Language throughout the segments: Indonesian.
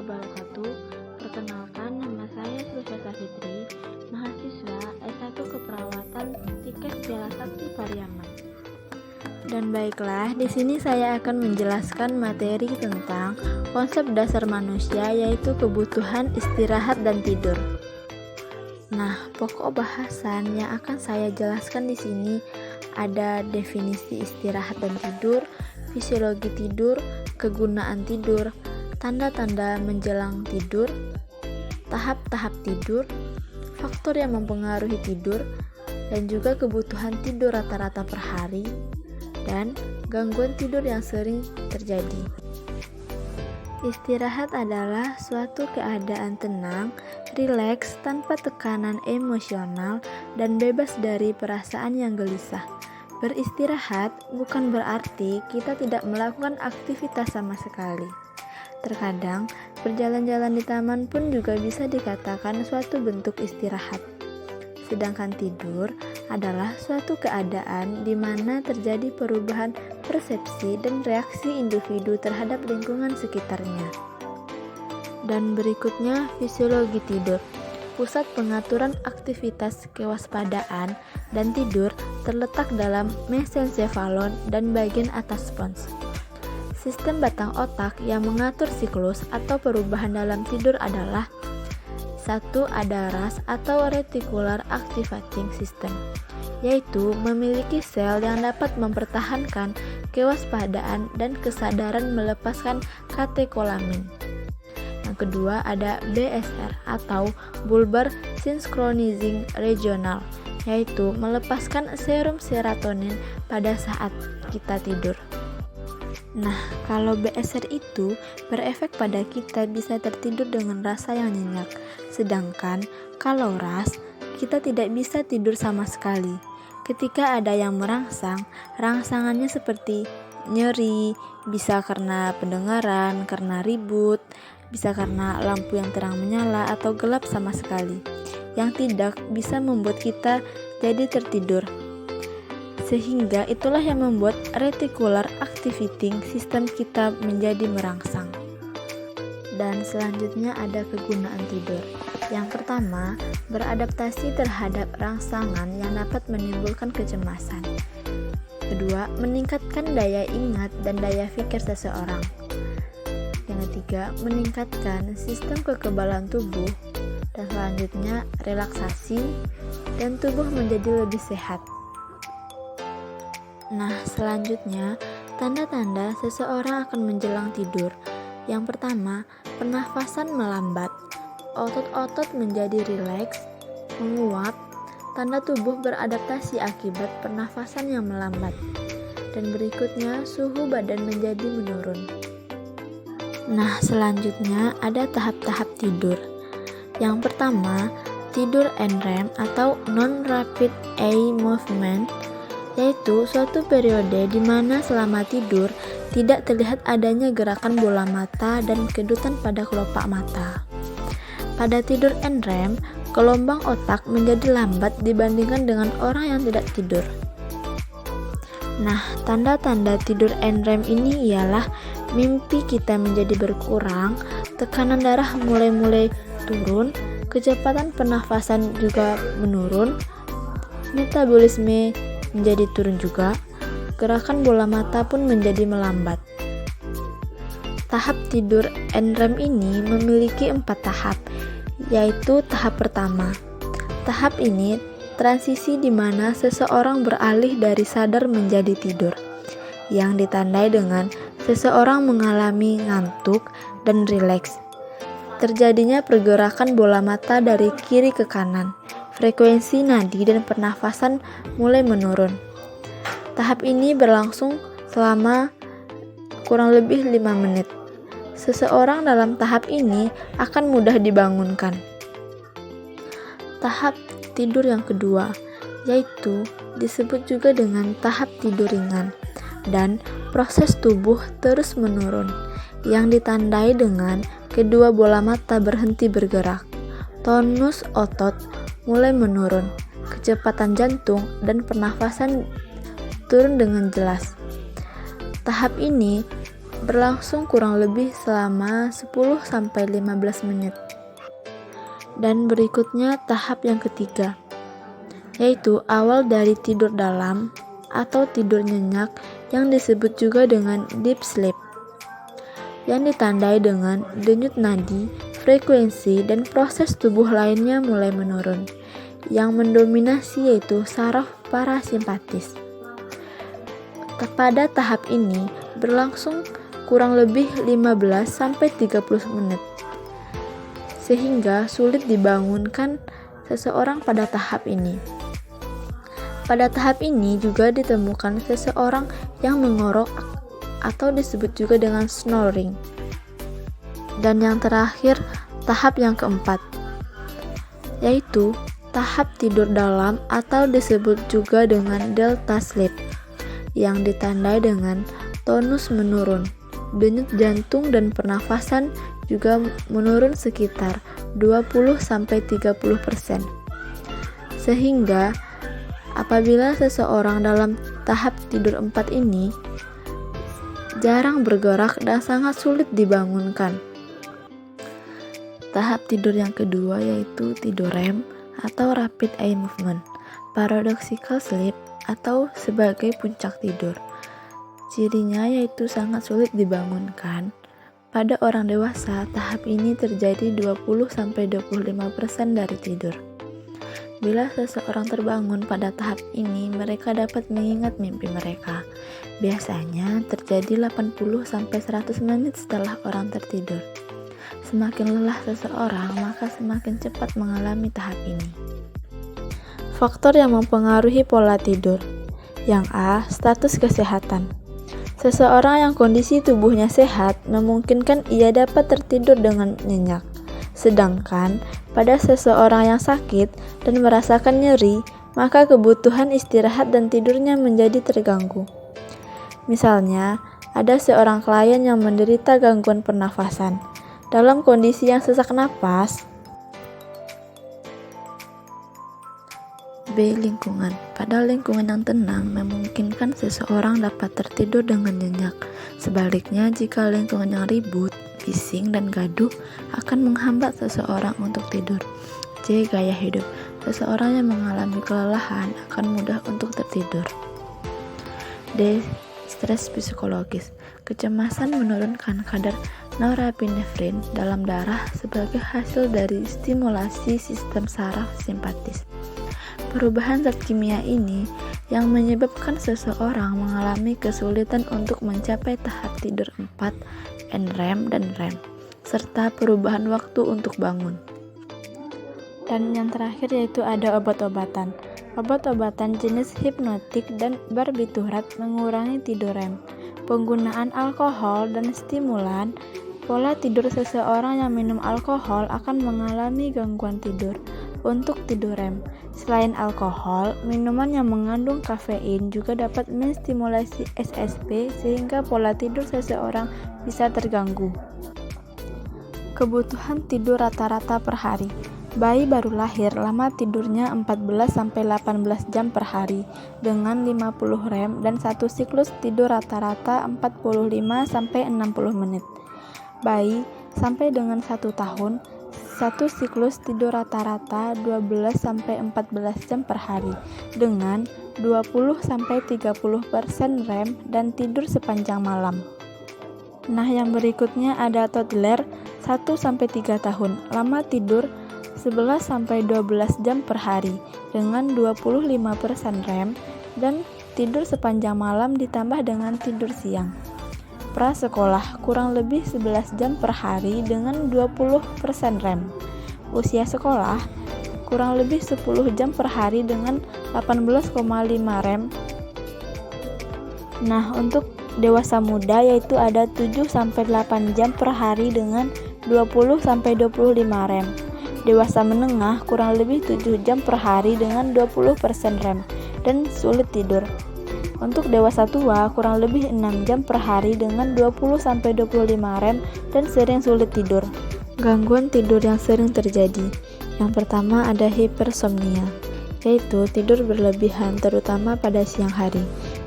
wabarakatuh. Perkenalkan, nama saya Sylvia Fitri, mahasiswa S1 Keperawatan Tikes Piala Sakti Pariaman. Dan baiklah, di sini saya akan menjelaskan materi tentang konsep dasar manusia, yaitu kebutuhan istirahat dan tidur. Nah, pokok bahasan yang akan saya jelaskan di sini ada definisi istirahat dan tidur, fisiologi tidur, kegunaan tidur, tanda-tanda menjelang tidur, tahap-tahap tidur, faktor yang mempengaruhi tidur, dan juga kebutuhan tidur rata-rata per hari, dan gangguan tidur yang sering terjadi. Istirahat adalah suatu keadaan tenang, rileks, tanpa tekanan emosional, dan bebas dari perasaan yang gelisah. Beristirahat bukan berarti kita tidak melakukan aktivitas sama sekali. Terkadang, berjalan-jalan di taman pun juga bisa dikatakan suatu bentuk istirahat. Sedangkan tidur adalah suatu keadaan di mana terjadi perubahan persepsi dan reaksi individu terhadap lingkungan sekitarnya. Dan berikutnya, fisiologi tidur. Pusat pengaturan aktivitas kewaspadaan dan tidur terletak dalam mesencephalon dan bagian atas pons. Sistem batang otak yang mengatur siklus atau perubahan dalam tidur adalah: 1. Ada RAS atau Reticular Activating System, yaitu memiliki sel yang dapat mempertahankan kewaspadaan dan kesadaran melepaskan katekolamin. Yang kedua ada BSR atau Bulbar Synchronizing Regional, yaitu melepaskan serum serotonin pada saat kita tidur. Nah, kalau BSR itu berefek pada kita bisa tertidur dengan rasa yang nyenyak. Sedangkan kalau RAS, kita tidak bisa tidur sama sekali. Ketika ada yang merangsang, rangsangannya seperti nyeri, bisa karena pendengaran, karena ribut, bisa karena lampu yang terang menyala atau gelap sama sekali. Yang tidak bisa membuat kita jadi tertidur. Sehingga itulah yang membuat reticular activating system kita menjadi merangsang. Dan selanjutnya ada kegunaan tidur. Yang pertama, beradaptasi terhadap rangsangan yang dapat menimbulkan kecemasan. Kedua, meningkatkan daya ingat dan daya pikir seseorang. Yang ketiga, meningkatkan sistem kekebalan tubuh. Dan selanjutnya, relaksasi dan tubuh menjadi lebih sehat. Nah, selanjutnya, tanda-tanda seseorang akan menjelang tidur. Yang pertama, pernafasan melambat, otot-otot menjadi rileks, menguap, tanda tubuh beradaptasi akibat pernafasan yang melambat. Dan berikutnya, suhu badan menjadi menurun. Nah, selanjutnya ada tahap-tahap tidur. Yang pertama, tidur NREM atau Non-Rapid Eye Movement, yaitu suatu periode di mana selama tidur tidak terlihat adanya gerakan bola mata dan kedutan pada kelopak mata. Pada tidur NREM, gelombang otak menjadi lambat dibandingkan dengan orang yang tidak tidur. Nah, tanda-tanda tidur NREM ini ialah mimpi kita menjadi berkurang, tekanan darah mulai turun, kecepatan pernafasan juga menurun, metabolisme menjadi turun juga, gerakan bola mata pun menjadi melambat. Tahap tidur NREM ini memiliki 4 tahap, yaitu tahap pertama. Tahap ini transisi di mana seseorang beralih dari sadar menjadi tidur, yang ditandai dengan seseorang mengalami ngantuk dan rileks. Terjadinya pergerakan bola mata dari kiri ke kanan. Frekuensi nadi dan pernafasan mulai menurun. Tahap ini berlangsung selama kurang lebih 5 menit. Seseorang dalam tahap ini akan mudah dibangunkan. Tahap tidur yang kedua, yaitu disebut juga dengan tahap tidur ringan, dan proses tubuh terus menurun, yang ditandai dengan kedua bola mata berhenti bergerak, tonus otot mulai menurun, kecepatan jantung dan pernafasan turun dengan jelas. Tahap ini berlangsung kurang lebih selama 10-15 menit. Dan berikutnya tahap yang ketiga, yaitu awal dari tidur dalam atau tidur nyenyak yang disebut juga dengan deep sleep, yang ditandai dengan denyut nadi, frekuensi, dan proses tubuh lainnya mulai menurun. Yang mendominasi yaitu saraf parasimpatis. Pada tahap ini berlangsung kurang lebih 15-30 menit, sehingga sulit dibangunkan seseorang pada tahap ini. Pada tahap ini juga ditemukan seseorang yang mengorok atau disebut juga dengan snoring. Dan yang terakhir, tahap yang keempat, yaitu tahap tidur dalam atau disebut juga dengan delta sleep, yang ditandai dengan tonus menurun, denyut jantung dan pernafasan juga menurun sekitar 20-30%. Sehingga apabila seseorang dalam tahap tidur 4 ini jarang bergerak dan sangat sulit dibangunkan. Tahap tidur yang kedua yaitu tidur REM atau rapid eye movement, paradoxical sleep atau sebagai puncak tidur. Cirinya yaitu sangat sulit dibangunkan. Pada orang dewasa, tahap ini terjadi 20-25% dari tidur. Bila seseorang terbangun pada tahap ini, mereka dapat mengingat mimpi mereka. Biasanya terjadi 80-100 menit setelah orang tertidur. Semakin lelah seseorang, maka semakin cepat mengalami tahap ini. Faktor yang mempengaruhi pola tidur. Yang A, status kesehatan. Seseorang yang kondisi tubuhnya sehat memungkinkan ia dapat tertidur dengan nyenyak. Sedangkan pada seseorang yang sakit dan merasakan nyeri, maka kebutuhan istirahat dan tidurnya menjadi terganggu. Misalnya, ada seorang klien yang menderita gangguan pernafasan. Dalam kondisi yang sesak napas, B. Lingkungan. Pada lingkungan yang tenang memungkinkan seseorang dapat tertidur dengan nyenyak. Sebaliknya, jika lingkungan yang ribut, bising, dan gaduh akan menghambat seseorang untuk tidur. C. Gaya hidup. Seseorang yang mengalami kelelahan akan mudah untuk tertidur. D. Stres psikologis. Kecemasan menurunkan kadar norepinefrin dalam darah sebagai hasil dari stimulasi sistem saraf simpatis. Perubahan zat kimia ini yang menyebabkan seseorang mengalami kesulitan untuk mencapai tahap tidur 4, NREM dan REM, serta perubahan waktu untuk bangun. Dan yang terakhir yaitu ada obat-obatan. Obat-obatan jenis hipnotik dan barbiturat mengurangi tidur REM. Penggunaan alkohol dan stimulan, pola tidur seseorang yang minum alkohol akan mengalami gangguan tidur. Untuk tidur REM, selain alkohol, minuman yang mengandung kafein juga dapat menstimulasi SSP sehingga pola tidur seseorang bisa terganggu. Kebutuhan tidur rata-rata per hari. Bayi baru lahir lama tidurnya 14-18 jam per hari dengan 50 REM dan satu siklus tidur rata-rata 45-60 menit. Bayi sampai dengan 1 tahun, satu siklus tidur rata-rata 12-14 jam per hari dengan 20-30% REM dan tidur sepanjang malam. Nah, yang berikutnya ada toddler 1-3 tahun, lama tidur 11-12 jam per hari dengan 25% REM dan tidur sepanjang malam ditambah dengan tidur siang. Prasekolah kurang lebih 11 jam per hari dengan 20% REM. Usia sekolah kurang lebih 10 jam per hari dengan 18,5 REM. Nah, untuk dewasa muda yaitu ada 7-8 jam per hari dengan 20-25 REM. Dewasa menengah kurang lebih 7 jam per hari dengan 20% REM dan sulit tidur. Untuk dewasa tua kurang lebih 6 jam per hari dengan 20-25 REM dan sering sulit tidur. Gangguan tidur yang sering terjadi. Yang pertama ada hipersomnia, yaitu tidur berlebihan terutama pada siang hari,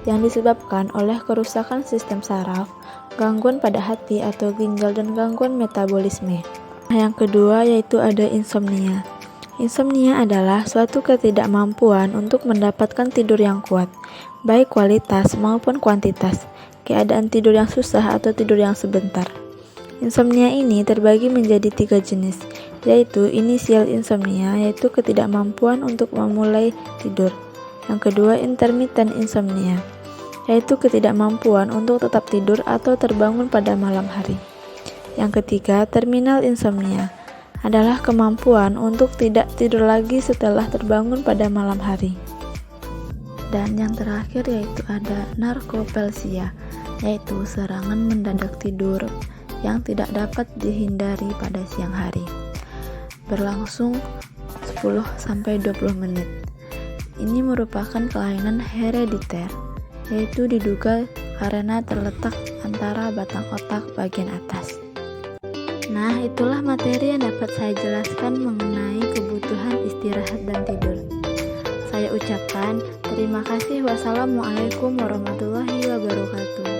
yang disebabkan oleh kerusakan sistem saraf, gangguan pada hati atau ginjal, dan gangguan metabolisme. Yang kedua yaitu ada insomnia. Insomnia adalah suatu ketidakmampuan untuk mendapatkan tidur yang kuat, baik kualitas maupun kuantitas, keadaan tidur yang susah atau tidur yang sebentar. Insomnia ini terbagi menjadi 3 jenis, yaitu inisial insomnia, yaitu ketidakmampuan untuk memulai tidur. Yang kedua, intermittent insomnia, yaitu ketidakmampuan untuk tetap tidur atau terbangun pada malam hari. Yang ketiga, terminal insomnia, adalah kemampuan untuk tidak tidur lagi setelah terbangun pada malam hari. Dan yang terakhir yaitu ada narkolepsia, yaitu serangan mendadak tidur yang tidak dapat dihindari pada siang hari, berlangsung 10-20 menit. Ini merupakan kelainan herediter, yaitu diduga karena terletak antara batang otak bagian atas. Nah, itulah materi yang dapat saya jelaskan mengenai kebutuhan istirahat dan tidur. Saya ucapkan terima kasih. Wassalamualaikum warahmatullahi wabarakatuh.